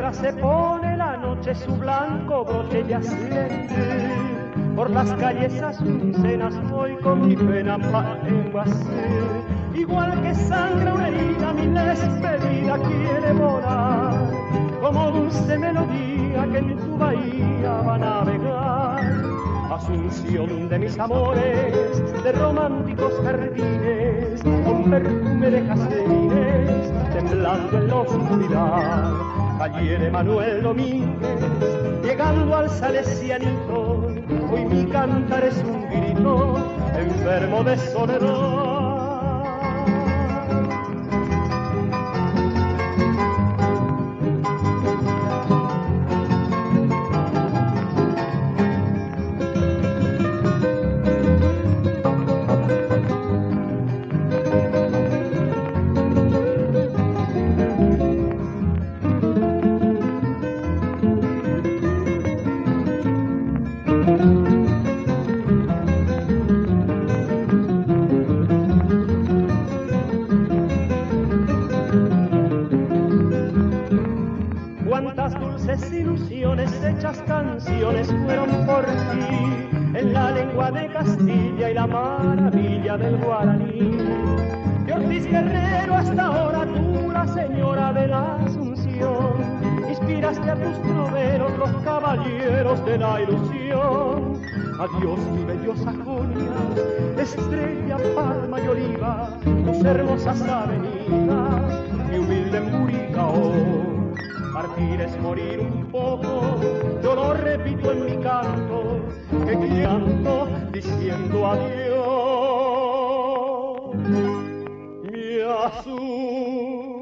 tierra se pone la noche su blanco broche de asciende. Por las calles azucenas voy con mi pena para igual que sangra una herida, mi despedida quiere volar, como dulce melodía que en tu bahía va a navegar. Asunción de mis amores, de románticos jardines, con perfume de jazmines, temblando en la oscuridad. Ayer Manuel Domínguez, llegando al Salesianito, hoy mi cantar es un grito, enfermo de soledad. Cuántas dulces ilusiones, hechas canciones fueron por ti, en la lengua de Castilla y la maravilla del guaraní. De Ortiz Guerrero hasta ahora tú, la señora de la Asunción, inspiraste a tus troveros, los caballeros de la ilusión. Adiós mi bello Sajonia, Estrella, Palma y Oliva, tus hermosas avenidas, mi humilde Muricao. Partir es morir un poco, yo lo repito en mi canto, que canto diciendo adiós, mi azul.